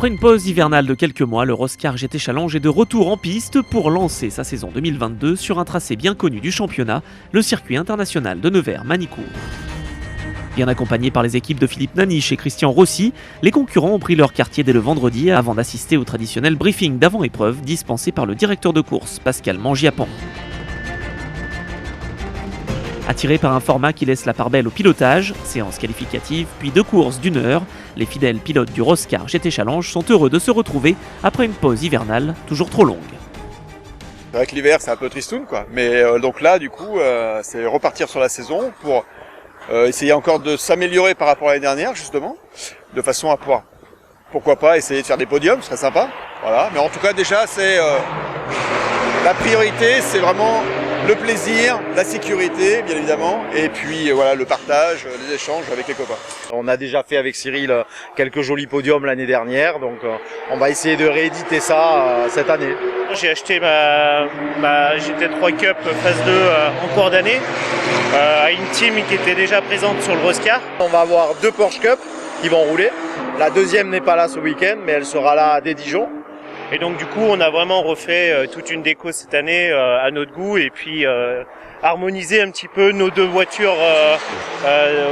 Après une pause hivernale de quelques mois, le Roscar GT Challenge est de retour en piste pour lancer sa saison 2022 sur un tracé bien connu du championnat, le circuit international de Nevers-Manicourt. Bien accompagnés par les équipes de Philippe Naniche et Christian Rossi, les concurrents ont pris leur quartier dès le vendredi avant d'assister au traditionnel briefing d'avant-épreuve dispensé par le directeur de course, Pascal Mangiapan. Attirés par un format qui laisse la part belle au pilotage, séance qualificative, puis 2 courses d'1 heure, les fidèles pilotes du Roscar GT Challenge sont heureux de se retrouver après une pause hivernale toujours trop longue. C'est vrai que l'hiver c'est un peu tristoun quoi, mais donc là du coup c'est repartir sur la saison pour essayer encore de s'améliorer par rapport à l'année dernière justement, de façon à pouvoir, pourquoi pas, essayer de faire des podiums, ce serait sympa. Voilà, mais en tout cas déjà c'est la priorité, c'est vraiment le plaisir, la sécurité bien évidemment, et puis voilà le partage, les échanges avec les copains. On a déjà fait avec Cyril quelques jolis podiums l'année dernière, donc on va essayer de rééditer ça cette année. J'ai acheté ma GT3 Cup phase 2 en cours d'année à une team qui était déjà présente sur le Roscar. On va avoir 2 Porsche Cup qui vont rouler. La deuxième n'est pas là ce week-end, mais elle sera là dès Dijon. Et donc du coup on a vraiment refait toute une déco cette année à notre goût et puis harmoniser un petit peu nos 2 voitures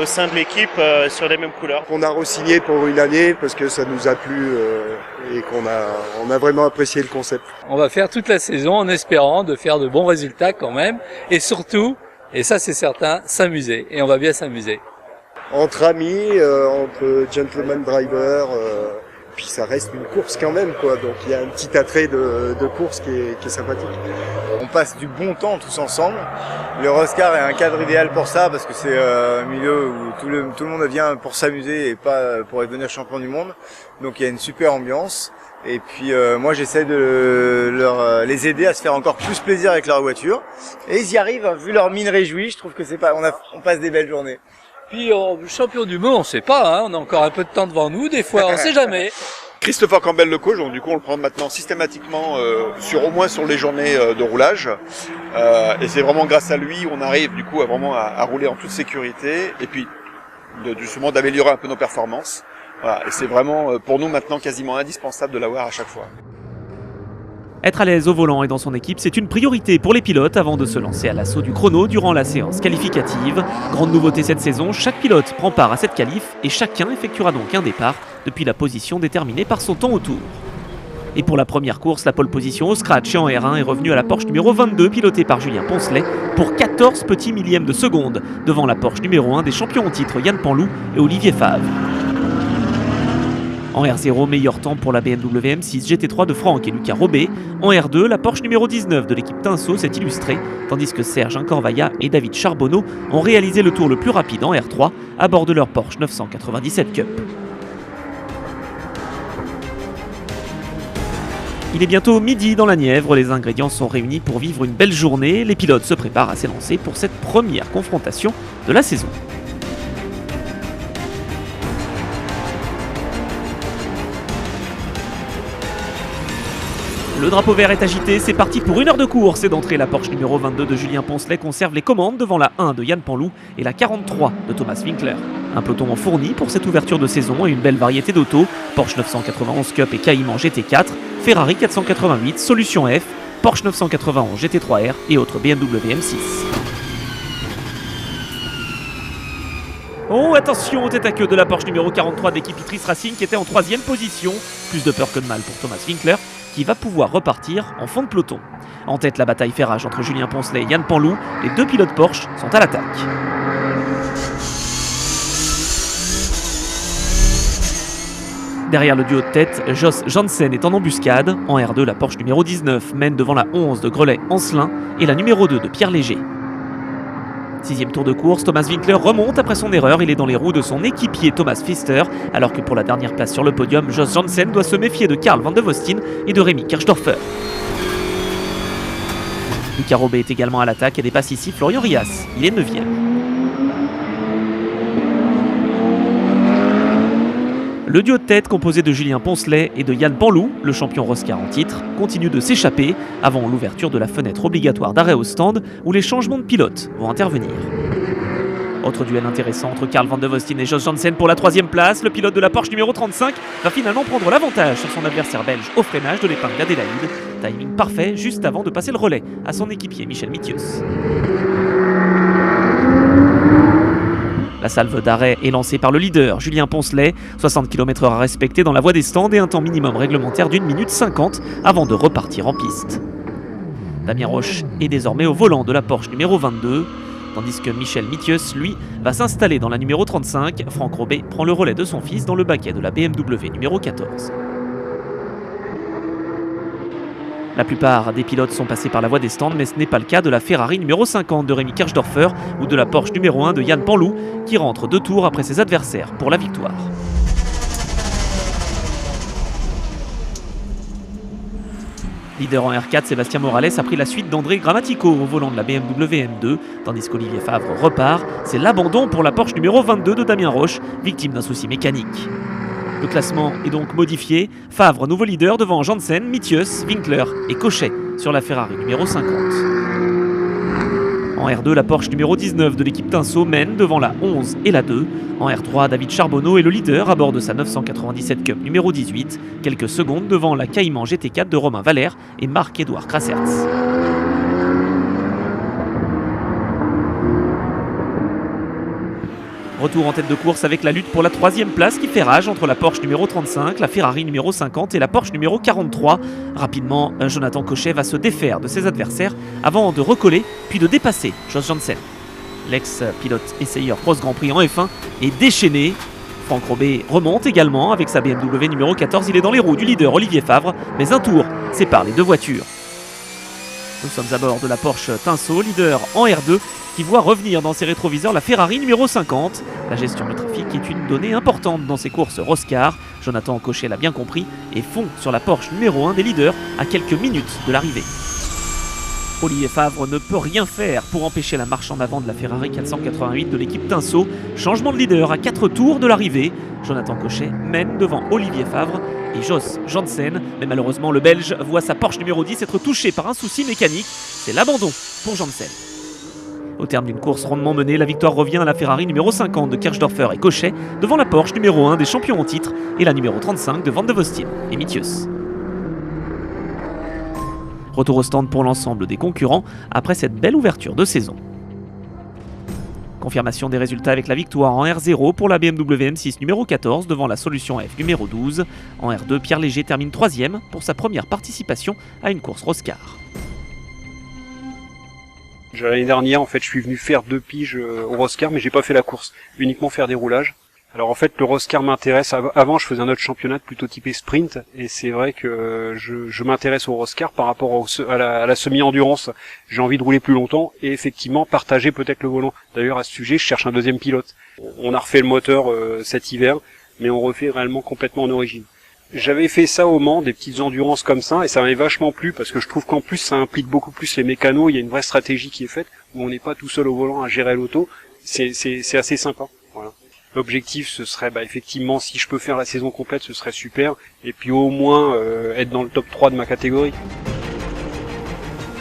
au sein de l'équipe sur les mêmes couleurs. On a re-signé pour une année parce que ça nous a plu et on a vraiment apprécié le concept. On va faire toute la saison en espérant de faire de bons résultats quand même et surtout, et ça c'est certain, s'amuser, et on va bien s'amuser. Entre amis, entre gentleman drivers, puis ça reste une course quand même quoi, donc il y a un petit attrait de course qui est sympathique. On passe du bon temps tous ensemble. Le Roscar est un cadre idéal pour ça parce que c'est un milieu où tout le monde vient pour s'amuser et pas pour devenir champion du monde. Donc il y a une super ambiance. Et puis moi j'essaie de les aider à se faire encore plus plaisir avec leur voiture. Et ils y arrivent, vu leur mine réjouie, je trouve que on passe des belles journées. Puis champion du monde, on sait pas, hein, on a encore un peu de temps devant nous, des fois, on sait jamais. Christopher Campbell le coach, donc du coup on le prend maintenant systématiquement au moins sur les journées de roulage. Et c'est vraiment grâce à lui on arrive du coup à rouler en toute sécurité et puis justement d'améliorer un peu nos performances. Voilà, et c'est vraiment pour nous maintenant quasiment indispensable de l'avoir à chaque fois. Être à l'aise au volant et dans son équipe, c'est une priorité pour les pilotes avant de se lancer à l'assaut du chrono durant la séance qualificative. Grande nouveauté cette saison, chaque pilote prend part à cette qualif et chacun effectuera donc un départ depuis la position déterminée par son temps au tour. Et pour la première course, la pole position au scratch et en R1 est revenue à la Porsche numéro 22 pilotée par Julien Poncelet pour 14 petits millièmes de seconde devant la Porsche numéro 1 des champions en titre Yann Panlou et Olivier Favre. En R0, meilleur temps pour la BMW M6 GT3 de Franck et Lucas Robet. En R2, la Porsche numéro 19 de l'équipe Tinso s'est illustrée, tandis que Serge Incorvaya et David Charbonneau ont réalisé le tour le plus rapide en R3 à bord de leur Porsche 997 Cup. Il est bientôt midi dans la Nièvre, les ingrédients sont réunis pour vivre une belle journée. Les pilotes se préparent à s'élancer pour cette première confrontation de la saison. Le drapeau vert est agité, c'est parti pour 1 heure de course et d'entrée. La Porsche numéro 22 de Julien Poncelet conserve les commandes devant la 1 de Yann Panlou et la 43 de Thomas Winkler. Un peloton en fourni pour cette ouverture de saison et une belle variété d'autos. Porsche 991 Cup et Cayman GT4, Ferrari 488, Solution F, Porsche 991 GT3R et autres BMW M6. Oh attention, tête à queue de la Porsche numéro 43 d'équipe Itris Racing qui était en 3e position. Plus de peur que de mal pour Thomas Winkler qui va pouvoir repartir en fond de peloton. En tête, la bataille fait rage entre Julien Poncelet et Yann Panlou. Les 2 pilotes Porsche sont à l'attaque. Derrière le duo de tête, Jos Janssen est en embuscade. En R2, la Porsche numéro 19 mène devant la 11 de Grelais-Ancelin et la numéro 2 de Pierre Léger. 6e tour de course, Thomas Winkler remonte après son erreur, il est dans les roues de son équipier Thomas Pfister, alors que pour la dernière place sur le podium, Jos Janssen doit se méfier de Karl van de Vostin et de Rémi Kirchdorfer. Lucas Robet est également à l'attaque et dépasse ici Florian Rias, il est 9e. Le duo de tête composé de Julien Poncelet et de Yann Panlou, le champion Roscar en titre, continue de s'échapper avant l'ouverture de la fenêtre obligatoire d'arrêt au stand où les changements de pilote vont intervenir. Autre duel intéressant entre Carl Van de Vostin et Jos Janssen pour la 3e place. Le pilote de la Porsche numéro 35 va finalement prendre l'avantage sur son adversaire belge au freinage de l'épingle d'Adélaïde. Timing parfait juste avant de passer le relais à son équipier Michel Mithius. La salve d'arrêt est lancée par le leader, Julien Poncelet. 60 km/h à respecter dans la voie des stands et un temps minimum réglementaire d'1 minute 50 avant de repartir en piste. Damien Roche est désormais au volant de la Porsche numéro 22. Tandis que Michel Mithius, lui, va s'installer dans la numéro 35. Franck Robet prend le relais de son fils dans le baquet de la BMW numéro 14. La plupart des pilotes sont passés par la voie des stands, mais ce n'est pas le cas de la Ferrari numéro 50 de Rémi Kirchdorfer ou de la Porsche numéro 1 de Yann Panlou, qui rentre 2 tours après ses adversaires pour la victoire. Leader en R4, Sébastien Morales a pris la suite d'André Grammatico au volant de la BMW M2, tandis qu'Olivier Favre repart. C'est l'abandon pour la Porsche numéro 22 de Damien Roche, victime d'un souci mécanique. Le classement est donc modifié. Favre, nouveau leader devant Janssen, Mithius, Winkler et Cochet sur la Ferrari numéro 50. En R2, la Porsche numéro 19 de l'équipe Tinso mène devant la 11 et la 2. En R3, David Charbonneau est le leader à bord de sa 997 Cup numéro 18, quelques secondes devant la Cayman GT4 de Romain Valère et Marc-Édouard Krassertz. Retour en tête de course avec la lutte pour la 3e place qui fait rage entre la Porsche numéro 35, la Ferrari numéro 50 et la Porsche numéro 43. Rapidement, Jonathan Cochet va se défaire de ses adversaires avant de recoller puis de dépasser Jos Janssen. L'ex-pilote essayeur Cross Grand Prix en F1 est déchaîné. Franck Robet remonte également avec sa BMW numéro 14. Il est dans les roues du leader Olivier Favre, mais un tour sépare les deux voitures. Nous sommes à bord de la Porsche Tinso, leader en R2, qui voit revenir dans ses rétroviseurs la Ferrari numéro 50. La gestion du trafic est une donnée importante dans ces courses Roscar. Jonathan Cochet l'a bien compris et fond sur la Porsche numéro 1 des leaders à quelques minutes de l'arrivée. Olivier Favre ne peut rien faire pour empêcher la marche en avant de la Ferrari 488 de l'équipe Tinso. Changement de leader à 4 tours de l'arrivée. Jonathan Cochet mène devant Olivier Favre et Jos Janssen. Mais malheureusement, le Belge voit sa Porsche numéro 10 être touchée par un souci mécanique. C'est l'abandon pour Janssen. Au terme d'une course rondement menée, la victoire revient à la Ferrari numéro 50 de Kirchdorfer et Cochet devant la Porsche numéro 1 des champions en titre et la numéro 35 de Van de Vostin et Mithius. Retour au stand pour l'ensemble des concurrents après cette belle ouverture de saison. Confirmation des résultats avec la victoire en R0 pour la BMW M6 numéro 14 devant la Solution F numéro 12. En R2, Pierre Léger termine 3e pour sa première participation à une course Roscar. L'année dernière, en fait, je suis venu faire 2 piges au Roscar, mais j'ai pas fait la course, uniquement faire des roulages. Alors en fait, le Roscar m'intéresse. Avant, je faisais un autre championnat plutôt typé sprint, et c'est vrai que je m'intéresse au Roscar par rapport à la semi-endurance. J'ai envie de rouler plus longtemps et effectivement partager peut-être le volant. D'ailleurs, à ce sujet, je cherche un 2e pilote. On a refait le moteur cet hiver, mais on refait réellement complètement en origine. J'avais fait ça au Mans, des petites endurances comme ça, et ça m'avait vachement plu, parce que je trouve qu'en plus ça implique beaucoup plus les mécanos, il y a une vraie stratégie qui est faite, où on n'est pas tout seul au volant à gérer l'auto, c'est assez sympa. Voilà. L'objectif ce serait effectivement, si je peux faire la saison complète, ce serait super, et puis au moins être dans le top 3 de ma catégorie.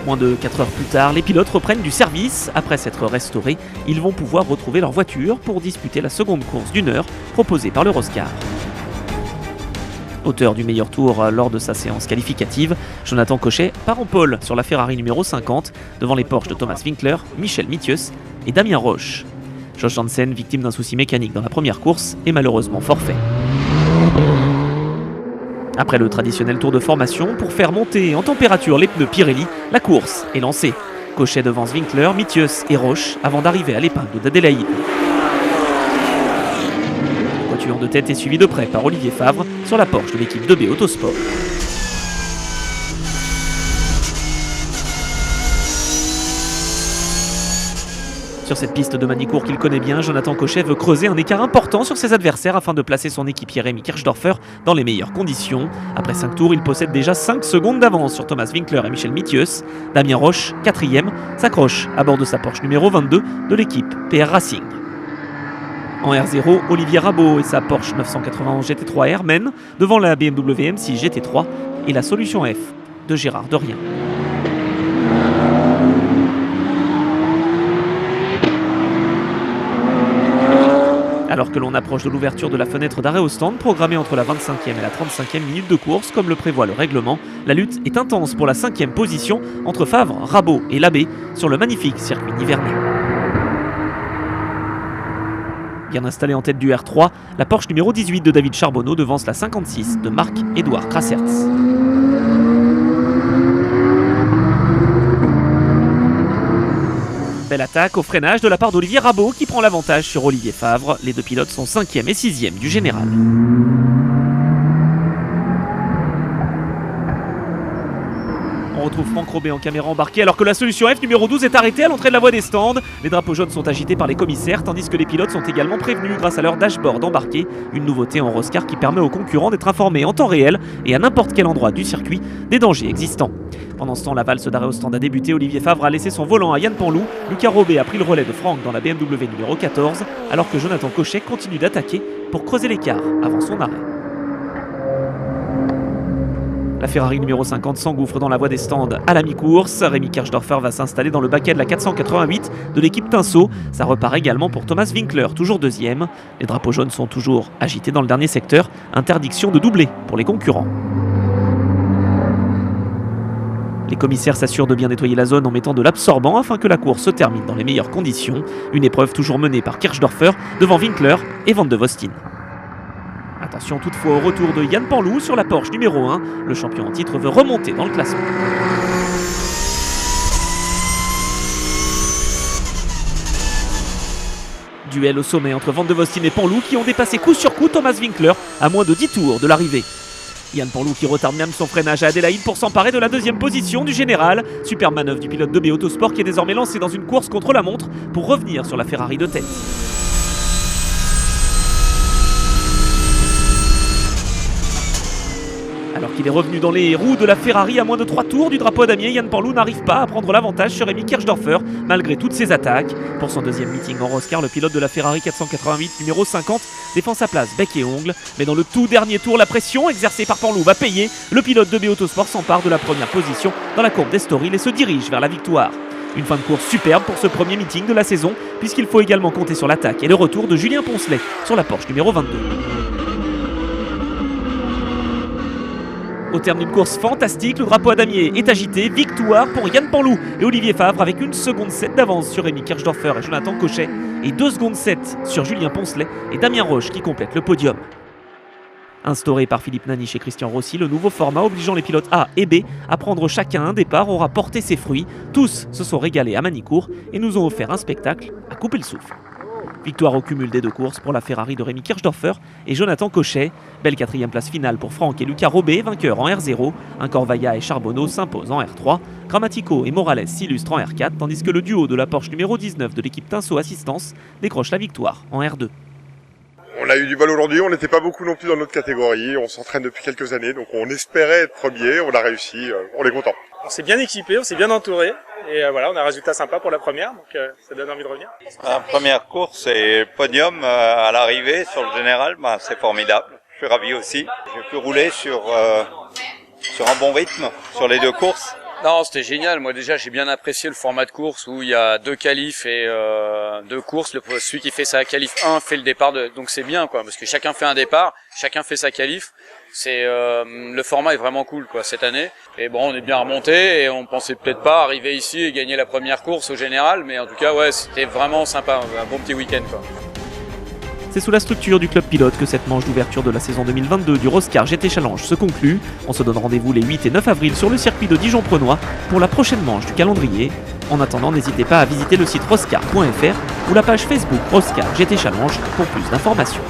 Moins de 4 heures plus tard, les pilotes reprennent du service. Après s'être restaurés, ils vont pouvoir retrouver leur voiture pour disputer la seconde course d'1 heure proposée par le Roscar. Auteur du meilleur tour lors de sa séance qualificative, Jonathan Cochet part en pole sur la Ferrari numéro 50 devant les Porsche de Thomas Winkler, Michel Mithius et Damien Roche. Jos Janssen, victime d'un souci mécanique dans la première course, est malheureusement forfait. Après le traditionnel tour de formation, pour faire monter en température les pneus Pirelli, la course est lancée. Cochet devance Winkler, Mithius et Roche avant d'arriver à l'épingle d'Adélaïde. De tête est suivi de près par Olivier Favre sur la Porsche de l'équipe 2B Autosport. Sur cette piste de Manicourt qu'il connaît bien, Jonathan Cochet veut creuser un écart important sur ses adversaires afin de placer son équipier Rémi Kirchdorfer dans les meilleures conditions. Après 5 tours, il possède déjà 5 secondes d'avance sur Thomas Winkler et Michel Mithius. Damien Roche, 4e, s'accroche à bord de sa Porsche numéro 22 de l'équipe PR Racing. En R0, Olivier Rabot et sa Porsche 991 GT3R mènent devant la BMW M6 GT3 et la Solution F de Gérard Derrien. Alors que l'on approche de l'ouverture de la fenêtre d'arrêt au stand, programmée entre la 25e et la 35e minute de course, comme le prévoit le règlement, la lutte est intense pour la 5e position entre Favre, Rabault et Labbé sur le magnifique circuit nivernais. Bien installée en tête du R3, la Porsche numéro 18 de David Charbonneau devance la 56 de Marc-Édouard Krassertz. Belle attaque au freinage de la part d'Olivier Rabault qui prend l'avantage sur Olivier Favre. Les deux pilotes sont 5e et 6e du général. On retrouve Franck Robet en caméra embarquée alors que la solution F numéro 12 est arrêtée à l'entrée de la voie des stands. Les drapeaux jaunes sont agités par les commissaires tandis que les pilotes sont également prévenus grâce à leur dashboard embarqué. Une nouveauté en Roscar qui permet aux concurrents d'être informés en temps réel et à n'importe quel endroit du circuit des dangers existants. Pendant ce temps, la valse d'arrêt au stand a débuté. Olivier Favre a laissé son volant à Yann Panlou. Lucas Robet a pris le relais de Franck dans la BMW numéro 14 alors que Jonathan Cochet continue d'attaquer pour creuser l'écart avant son arrêt. La Ferrari numéro 50 s'engouffre dans la voie des stands à la mi-course. Rémi Kirchdorfer va s'installer dans le baquet de la 488 de l'équipe Tinsault. Ça repart également pour Thomas Winkler, toujours deuxième. Les drapeaux jaunes sont toujours agités dans le dernier secteur. Interdiction de doubler pour les concurrents. Les commissaires s'assurent de bien nettoyer la zone en mettant de l'absorbant afin que la course se termine dans les meilleures conditions. Une épreuve toujours menée par Kirchdorfer devant Winkler et Van de Vostin. Attention toutefois au retour de Yann Panlou sur la Porsche numéro 1. Le champion en titre veut remonter dans le classement. Duel au sommet entre Van de Vostin et Panlou qui ont dépassé coup sur coup Thomas Winkler à moins de 10 tours de l'arrivée. Yann Panlou qui retarde même son freinage à Adélaïde pour s'emparer de la deuxième position du général. Super manœuvre du pilote de B Autosport qui est désormais lancé dans une course contre la montre pour revenir sur la Ferrari de tête. Alors qu'il est revenu dans les roues de la Ferrari à moins de 3 tours du drapeau à damier, Yann Panlou n'arrive pas à prendre l'avantage sur Rémi Kirchdorfer malgré toutes ses attaques. Pour son deuxième meeting en Roscar, le pilote de la Ferrari 488 numéro 50 défend sa place bec et ongle. Mais dans le tout dernier tour, la pression exercée par Panlou va payer. Le pilote de B Autosport s'empare de la première position dans la courbe d'Estoril et se dirige vers la victoire. Une fin de course superbe pour ce premier meeting de la saison puisqu'il faut également compter sur l'attaque et le retour de Julien Poncelet sur la Porsche numéro 22. Au terme d'une course fantastique, le drapeau à damier est agité. Victoire pour Yann Panlou et Olivier Favre avec 1 seconde 7 d'avance sur Rémi Kirchdorfer et Jonathan Cochet et 2 secondes 7 sur Julien Poncelet et Damien Roche qui complète le podium. Instauré par Philippe Naniche et Christian Rossi, le nouveau format obligeant les pilotes A et B à prendre chacun un départ aura porté ses fruits. Tous se sont régalés à Manicourt et nous ont offert un spectacle à couper le souffle. Victoire au cumul des deux courses pour la Ferrari de Rémi Kirchdorfer et Jonathan Cochet. Belle 4e place finale pour Franck et Lucas Robet, vainqueurs en R0. Corvailla et Charbonneau s'imposent en R3. Grammatico et Morales s'illustrent en R4, tandis que le duo de la Porsche numéro 19 de l'équipe Tinsault Assistance décroche la victoire en R2. On a eu du mal aujourd'hui, on n'était pas beaucoup non plus dans notre catégorie, on s'entraîne depuis quelques années, donc on espérait être premier, on a réussi, on est content. On s'est bien équipé, on s'est bien entouré, et voilà, on a un résultat sympa pour la première, donc ça donne envie de revenir. La première course et podium à l'arrivée sur le général, c'est formidable, je suis ravi aussi. J'ai pu rouler sur un bon rythme sur les deux courses. Non, c'était génial. Moi déjà, j'ai bien apprécié le format de course où il y a 2 qualifs et 2 courses. Celui qui fait sa qualif 1 fait le départ donc c'est bien quoi, parce que chacun fait un départ, chacun fait sa qualif. C'est le format est vraiment cool quoi cette année. Et bon, on est bien remonté et on pensait peut-être pas arriver ici et gagner la première course au général, mais en tout cas ouais, c'était vraiment sympa, un bon petit week-end quoi. C'est sous la structure du club pilote que cette manche d'ouverture de la saison 2022 du Roscar GT Challenge se conclut. On se donne rendez-vous les 8 et 9 avril sur le circuit de Dijon-Prenois pour la prochaine manche du calendrier. En attendant, n'hésitez pas à visiter le site roscar.fr ou la page Facebook Roscar GT Challenge pour plus d'informations.